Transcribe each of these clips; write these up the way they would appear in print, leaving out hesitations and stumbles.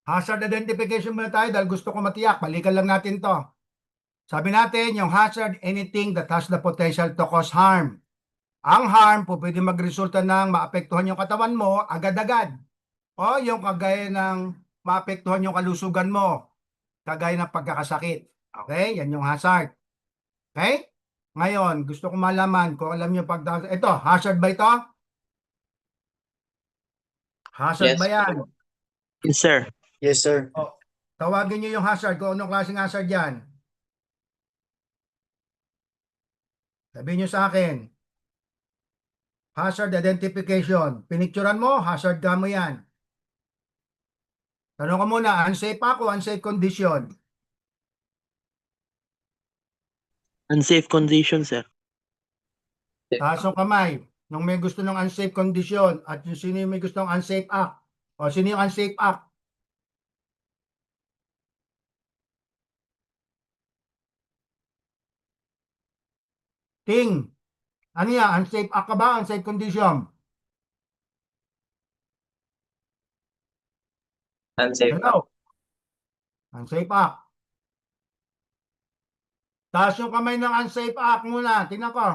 Hazard identification muna tayo dahil gusto ko matiyak. Balikan lang natin to. Sabi natin, yung hazard, anything that has the potential to cause harm. Ang harm po pwede magresulta ng maapektuhan yung katawan mo agad-agad. O yung kagaya ng maapektuhan yung kalusugan mo. Kagaya ng pagkakasakit. Okay? Yan yung hazard. Okay? Ngayon, gusto ko malaman kung alam nyo ito, hazard ba ito? Hazard Yes. ba yan? Yes, sir. Yes, sir. O, tawagin nyo yung hazard kung anong klaseng hazard yan. Sabihin nyo sa akin. Hazard identification. Pinicturan mo, hazard ka mo yan. Tanong ko muna, unsafe ako, unsafe condition. Unsafe condition, sir. Taas ang kamay. Nung may gusto ng unsafe condition at yung sino yung may gusto ng unsafe act. O sino yung unsafe act? Ting. Ano yan? Unsafe act ka ba? Unsafe condition? Unsafe. Hello? Unsafe act. Taas yung kamay ng unsafe act muna. Tingnan ko.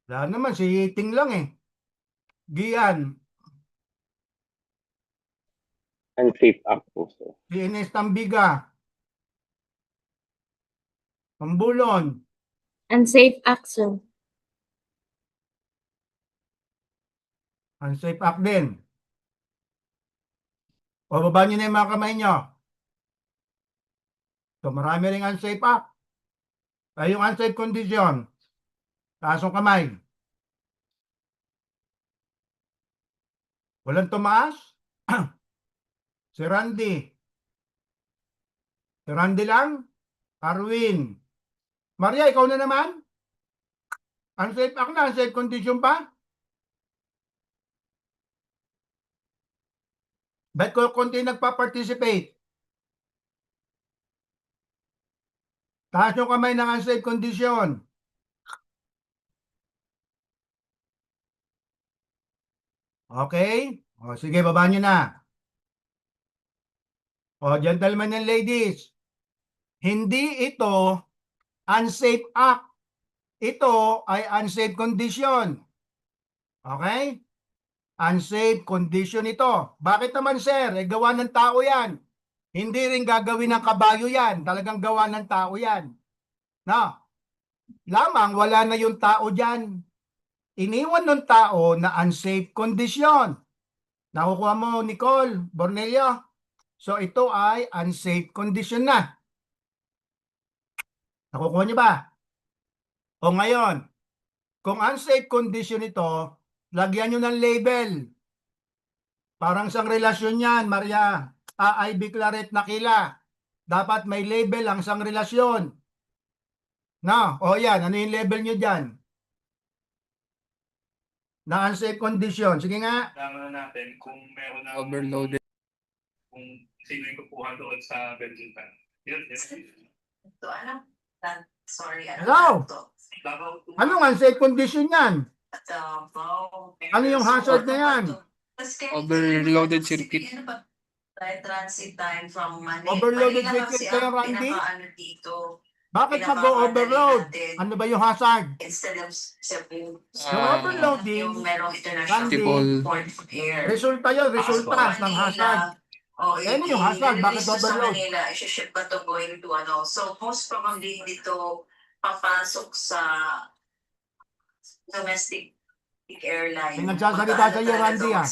Wala naman, si Ting lang eh. Gian. Unsafe act po, sir. Si Ines Tambiga. Pambulon. Unsafe act, sir. Unsafe act din. O baba nyo na yung mga kamay nyo. So marami ring unsafe act. Ay yung unsafe condition. Taas yung kamay. Walang tumaas? Si Randy. Si Randy lang? Arwin. Maria, ikaw na naman? Unsafe act na, unsafe condition pa? Ba't ko konti nagpa-participate? Taas yung kamay ng unsafe condition. Okay? O sige, baba nyo na. O gentlemen and ladies, hindi ito unsafe act. Ito ay unsafe condition. Okay? Unsafe condition ito. Bakit naman sir? Eh, gawa ng tao yan. Hindi rin gagawin ng kabayo yan. Talagang gawa ng tao yan. No? Lamang wala na yung tao dyan. Iniwan ng tao na unsafe condition. Nakukuha mo, Nicole, Bornelio? So ito ay unsafe condition na. Nakukuha niyo ba? O ngayon, kung unsafe condition ito, lagyan nyo ng label. Parang sang relasyon yan, Maria. I.B. Claret Nakila. Dapat may label ang sang relasyon. No? O yan, ano yung label nyo dyan? Na unsafe condition. Sige nga. Alam na natin kung meron na Overloaded. kung sino yung kukuha doon sa Belgian fan. Yun. Ito, ano? Sorry, Hello? Anong unsafe condition yan? Ano yung hazard na yan? Overloaded circuit. Transit time from Manila. Overloaded circuit kaya, Randy? Bakit mag-overload? Ano ba yung hazard? Instead of Cebu. Yung overloading, Yung merong international Randy, port of air. resulta yun, resulta ng hazard. Oh, Ano yung hazard? Bakit overload? Sa Manila, isi-ship ba to going to ano? So, most probably, hindi to papasok sa domestic airline. May nagsasalita sa iyo, Randy, ah.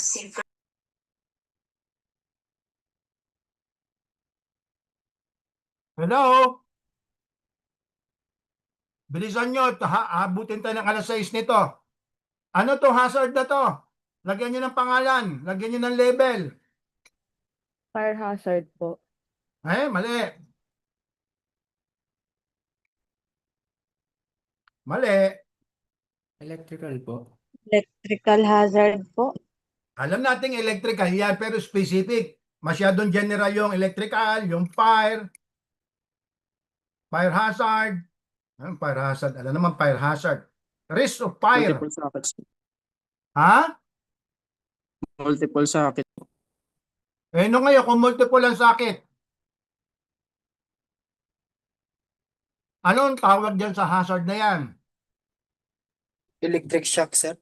Hello? Bilisan nyo, abutin tayo ng alas 6 nito. Ano to hazard na to? Lagyan nyo ng pangalan, lagyan nyo ng label. Fire hazard po. Mali. Mali. Electrical po. Electrical hazard po. Alam nating electrical yan, pero specific. Masyadong general yung electrical, yung fire hazard. Fire hazard. Alam naman fire hazard. Risk of fire. Multiple sockets. Ha? Multiple socket. Eh, no ngayon, kung multiple ang sakit, anong tawag dyan sa hazard na yan? Electric shock, sir.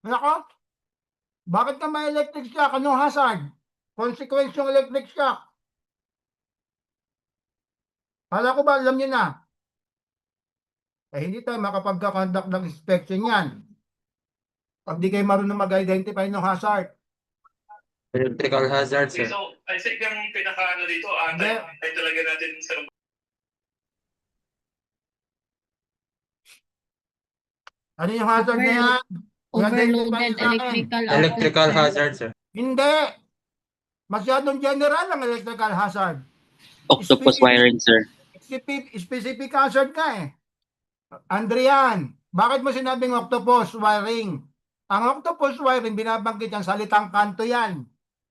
Nako, bakit ka may electric shock? Anong hazard? Consequence yung electric shock. Kala ko ba alam niyo na? Eh, hindi tayo makapagka-conduct ng inspection yan. Pag di kayo marunong mag-identify ng hazard. Electrical hazard, sir. So, I think yung pinaka-ano dito, Hindi. ay talaga natin sa Ano yung hazard na yan? I-identify sa akin. Electrical hazard, sir. Hindi. Masyadong general ang electrical hazard. Octopus Specific- wiring, sir. Specific hazard ka eh. Andrian, bakit mo sinabing octopus wiring? Ang octopus wiring, binabanggit ang salitang kanto yan.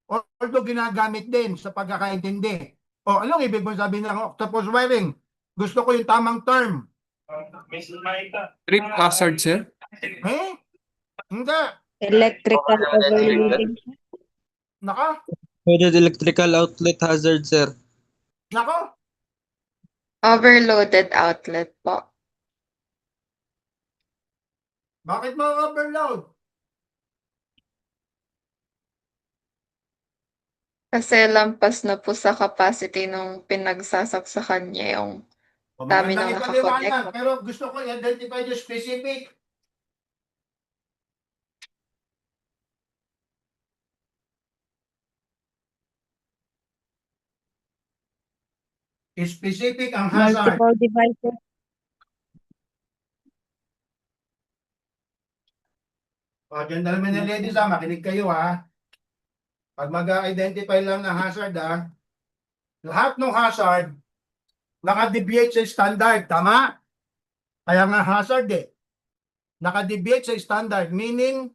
Although ginagamit din sa pagkakaintindi. O, anong ibig mo sabihin ng octopus wiring? Gusto ko yung tamang term. Miss Maika. Trip hazard, sir. Eh? Hindi. Electrical overloading. Naka? Pwede electrical outlet hazard, sir. Nako? Overloaded outlet po. Bakit mo overload? Kasi lampas na po sa capacity nung pinagsasaksakan niya yung O, Dami magandang nang ipaliwanag, nakakonect. pero gusto ko i-identify yung specific. Specific ang hazard. Multiple devices. O, gentlemen and ladies, makinig kayo ha. Pag mag-identify lang ng hazard lahat ng hazard naka-deviate sa standard, tama? Kaya nga hazard eh. Naka-deviate sa standard, meaning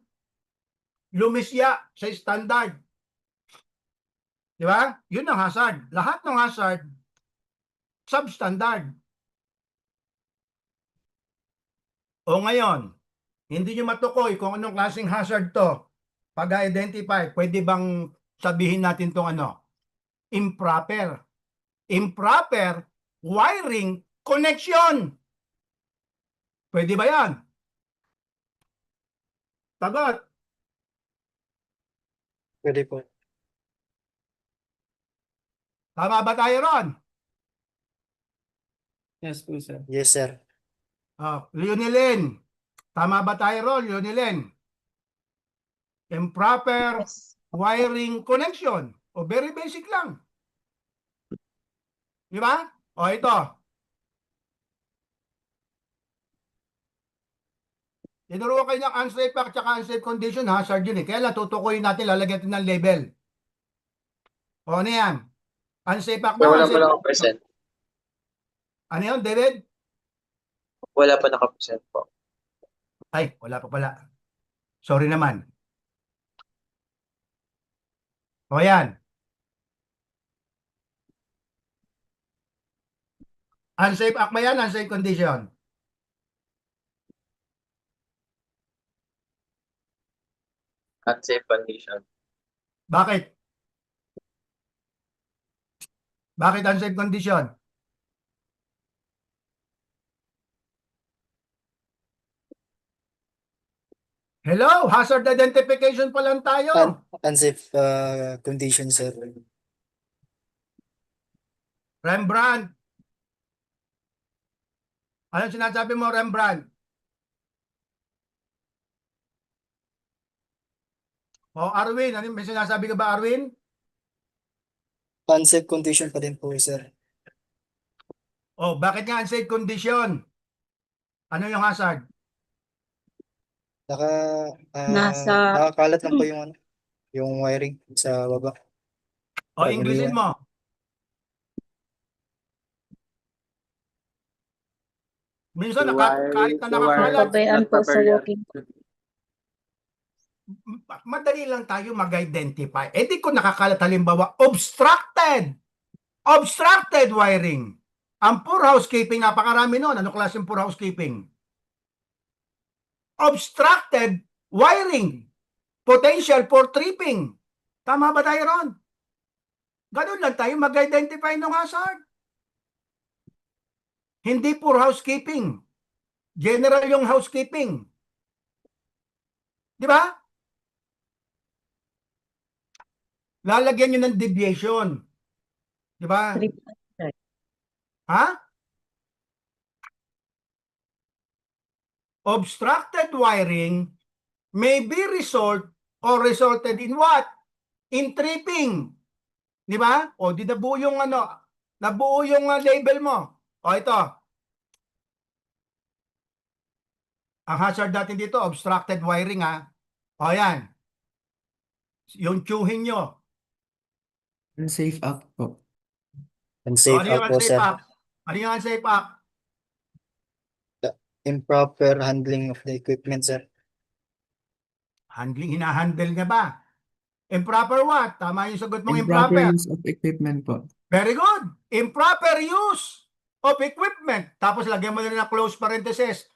lumisya sa standard. Di ba? Yun ang hazard. Lahat ng hazard, substandard. O ngayon, hindi nyo matukoy kung anong klaseng hazard to. Pag-identify, pwede bang sabihin natin tong improper. Improper wiring connection. Pwede ba yan? Sagot. Pwede po. Tama ba tayo ron? Yes po, sir. Yes, sir. Leonilyn. Tama ba tayo ron, Leonilyn? Improper wiring connection. O very basic lang. Di ba? O ito. Tinuruan kayo ng unsafe act at unsafe condition hazard yun eh. Kaya lang tutukoyin natin, lalagyan natin ng label. O ano yan? Unsafe act ba? Wala Unsafe pa act? naka-present. Ano yun, David? Wala pa naka-present po. Ay, wala pa pala. Sorry naman. O yan. Unsafe act ba yan? Unsafe condition? Unsafe condition. Bakit? Bakit unsafe condition? Hello, hazard identification pa lang tayo. Unsafe condition, sir. Rembrandt. Anong sinasabi mo, Rembrandt? O, Arwin, ano may sinasabi ka ba, Arwin? Unsafe condition pa din po, sir. O, bakit nga unsafe condition? Ano yung hazard? Nakakalat lang po yung wiring sa baba. O, Inglesin mo. Minsan, kahit na nakakalat, Pabayaan po sa walking. madali lang tayo mag-identify. Eh di ko nakakalat halimbawa, obstructed wiring. Ang poor housekeeping, napakarami nun. Ano klaseng poor housekeeping? Obstructed wiring, potential for tripping. Tama ba tayo ron? Ganun lang tayo mag-identify ng hazard. Hindi pure housekeeping. General yung housekeeping. Di ba? Lalagyan nyo ng deviation. Di ba? Trip. Ha? Obstructed wiring may be result or resulted in what? In tripping. Di ba? O di nabuo yung nabuo yung label mo. O ito. Ang hazard natin dito, obstructed wiring ha. O yan. Yung tsuhin nyo. Unsafe act po. Unsafe Ano yung act po, unsafe sir. act? Ano yung unsafe act? Improper handling of the equipment, sir. Handling, hinahandle niya ba? Improper what? Tama yung sagot mong Improper improper. use of equipment po. Very good. Improper use of equipment. Tapos lagyan mo na ng close parenthesis.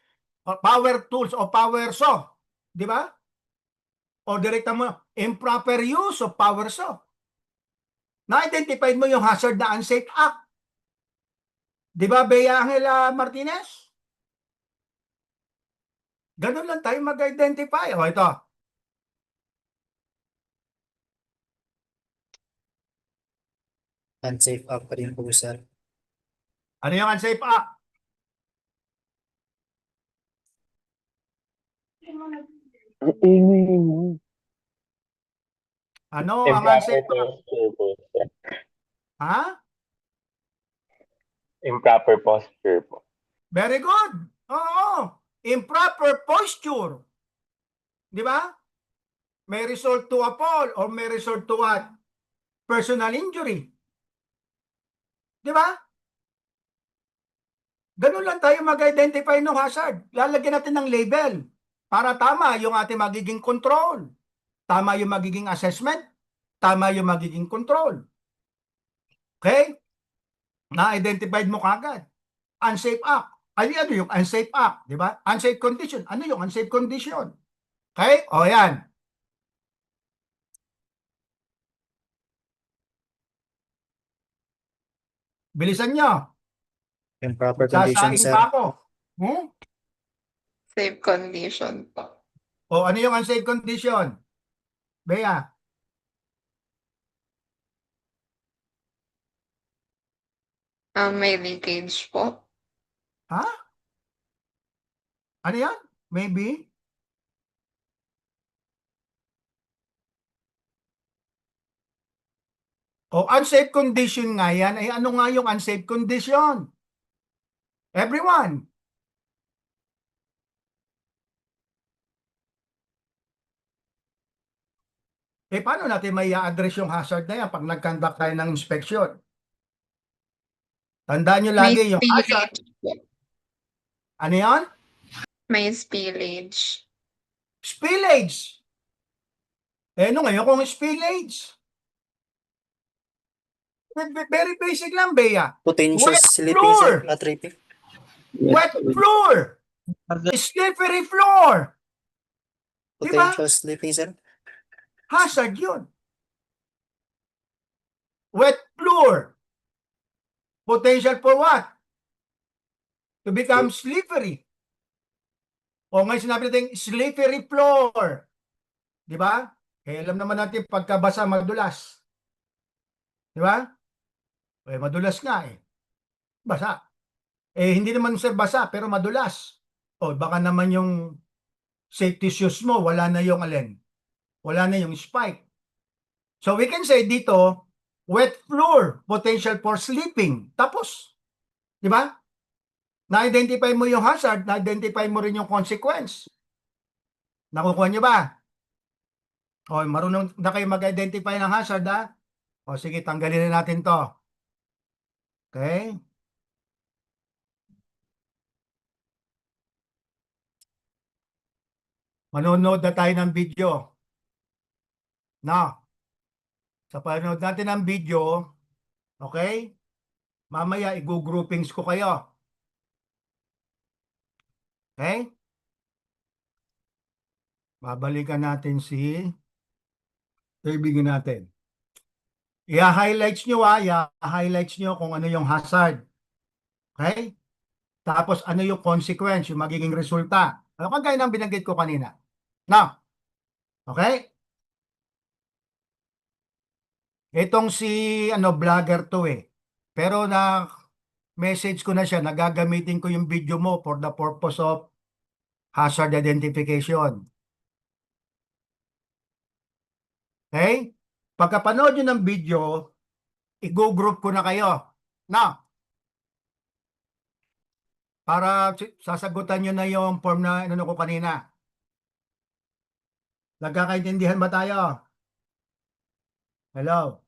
Power tools o power saw. Di ba? O direkta mo, improper use of power saw. Na-identify mo yung hazard na unsafe act. Di ba, Bea Angela Martinez? Ganun lang tayo mag-identify. O ito. Unsafe act pa rin po, sir. Ano yung unsafe act? Ang ingay mo. Ano ang Improper unsafe act? posture po, sir. Ha? Improper posture po. Very good. Oo. Improper posture. Di ba? May result to a fall or may result to what? Personal injury. Di ba? Ganun lang tayo mag-identify ng hazard. Lalagyan natin ng label para tama yung ating magiging control. Tama yung magiging assessment. Tama yung magiging control. Okay? Na-identified mo kagad. Unsafe act. Ano yung unsafe act? Di ba? Unsafe condition. Ano yung unsafe condition? Okay? O yan. Bilisan nyo. Improper condition, Sasaing sir. pa ako. Hmm? Safe condition po. O ano yung unsafe condition? Bea? May leakage po. Ha? Ano yan? Maybe? O unsafe condition nga yan, ay ano nga yung unsafe condition? Everyone. Paano natin may address yung hazard na yan pag nag-conduct tayo ng inspection? Tandaan nyo May lagi yung hazard. spillage po. Ano yan? May spillage. Spillage. Ano ngayon kung spillage? Very basic lang, Bea. Potential Wet slipping, floor. sir. Not tripping. Wet floor. Slippery floor. Diba? Potential slipping, sir. Hazard yun. Wet floor. Potential for what? To become slippery. O ngayon sinabi natin, slippery floor. Di ba? Alam naman natin pagkabasa madulas. Di ba? Madulas nga eh. Basa. Hindi naman sir basa, pero madulas. O baka naman yung safety shoes mo, wala na yung alin. Wala na yung spike. So we can say dito, wet floor, potential for slipping. Tapos, di ba? Na-identify mo yung hazard, na-identify mo rin yung consequence. Nakukuha nyo ba? O, marunong na kayo mag-identify ng hazard, ha? O, sige, tanggalin na natin to. Okay? Manonood na tayo ng video. Na. Sa panonood natin ng video, okay? Mamaya, i-groupings ko kayo. Okay? Babalikan natin si kaibigan natin. I-highlights nyo i-highlights nyo kung ano yung hazard. Okay? Tapos ano yung consequence, yung magiging resulta. Ano kagaya ng binanggit ko kanina? Now, okay? Itong si vlogger to eh. Pero na message ko na siya, nagagamitin ko yung video mo for the purpose of hazard identification. Okay? Pagkapanood nyo ng video, i-go-group ko na kayo. Now, para sasagutan nyo na yung form na inano ko kanina. Nagkakaintindihan ba tayo? Hello?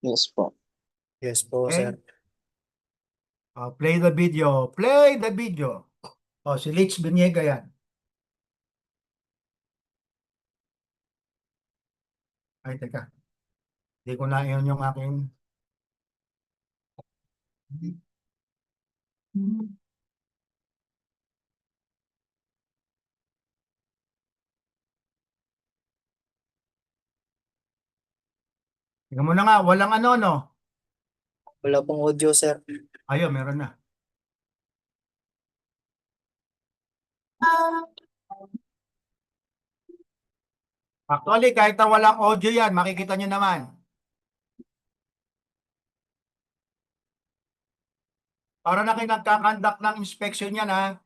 Yes po. Yes po, Okay? sir. Play the video. Play the video. Si Litz Biniega yan. Ay, teka. Hindi ko na yun yung aking... Tingnan mo na nga, walang ano, no? Wala pong audio, sir. Ayun, meron na. Actually, kahit na walang audio yan, makikita nyo naman. Para na kayo nagkakandak ng inspection yan, ha?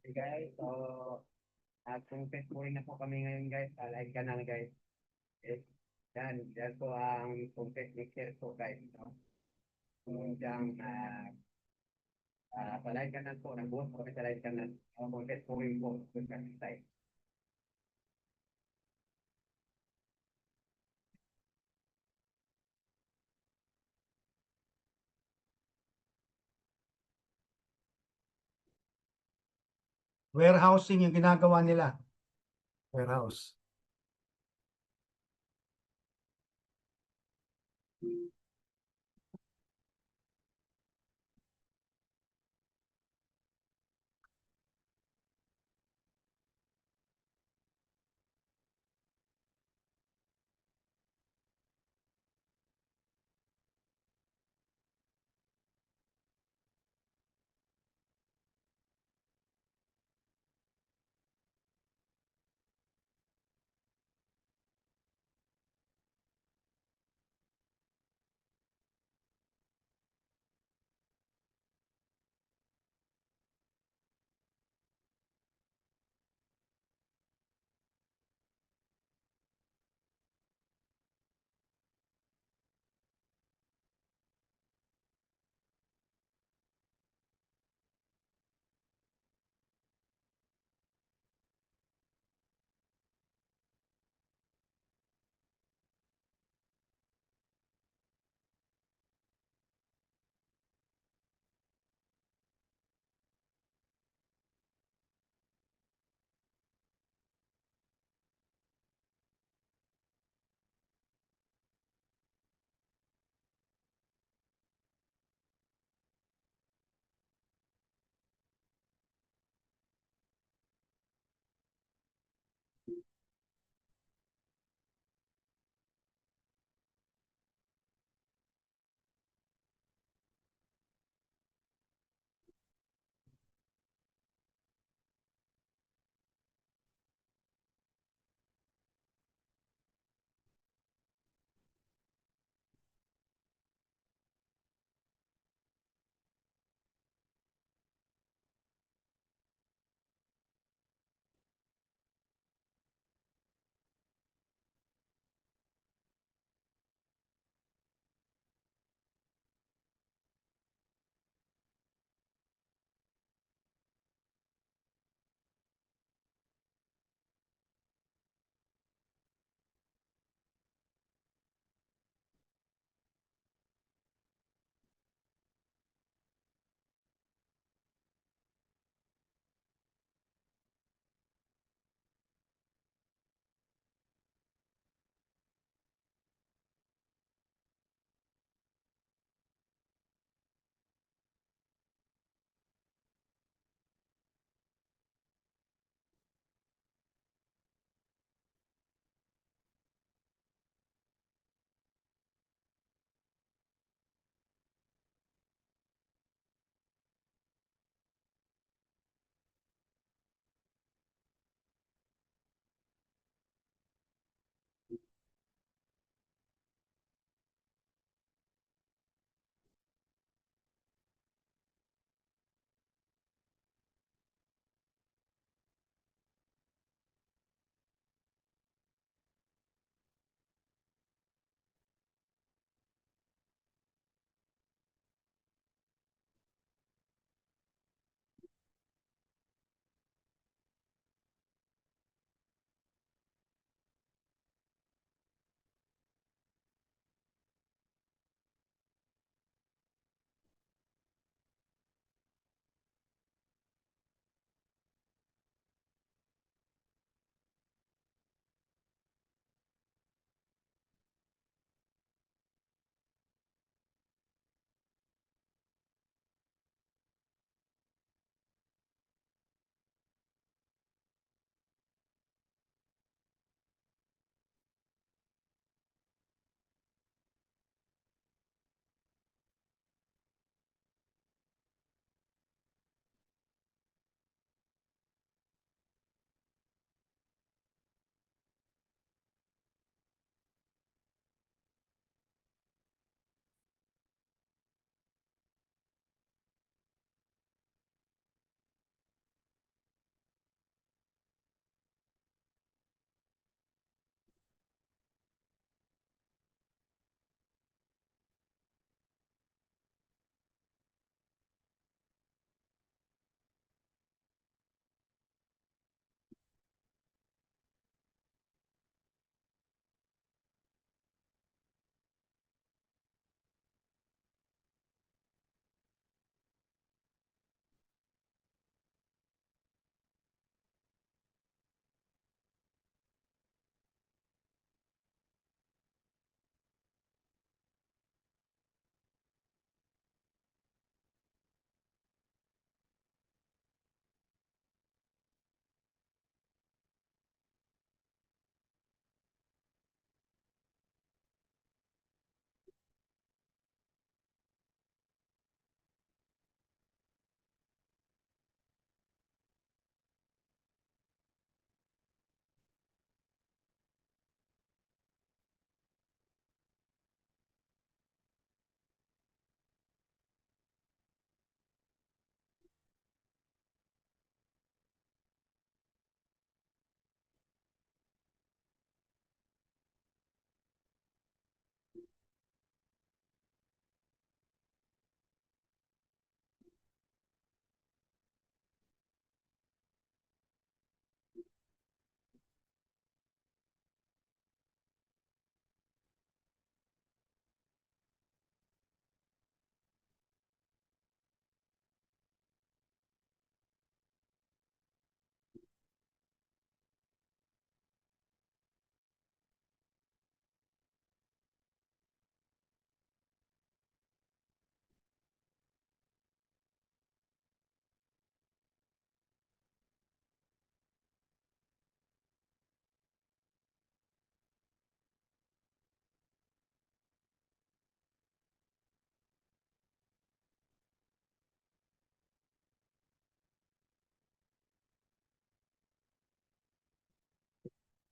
Guys, so kung po na po kami ngayon guys, live kanal guys. Eh, yan po ang content mixer po guys. No? Kung diyang sa live kanal po, nag-boot po kami sa live kanal. Ang content po rin po, kung site. Warehousing yung ginagawa nila. Warehouse.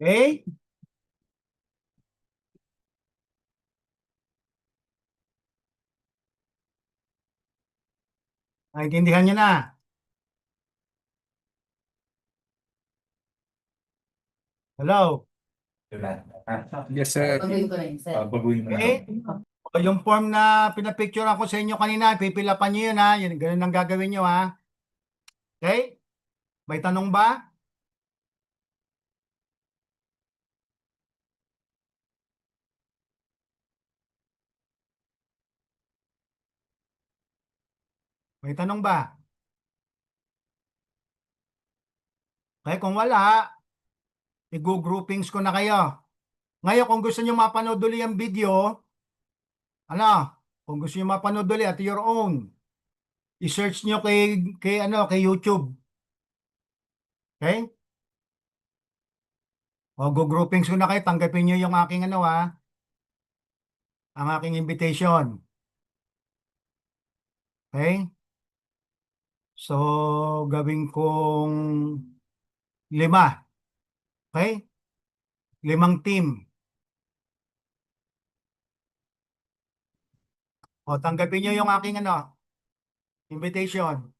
Okay? Naintindihan nyo na. Hello? Yes, sir. Baguhin ko na yun, sir. Baguhin mo na. Okay? O yung form na pinapicturean ko sa inyo kanina, pipilapan nyo yun ha. Yun, ganun ang gagawin nyo ha. Okay? May tanong ba? May tanong ba? Okay, kung wala, i-groupings ko na kayo. Ngayon, kung gusto nyo mapanood ulit ang video, ano, kung gusto nyo mapanood ulit at your own, i-search nyo kay YouTube. Okay? O, groupings ko na kayo, tanggapin nyo yung aking ang aking invitation. Okay? So, gawin kong 5. Okay? 5 team. O, tanggapin nyo yung aking invitation.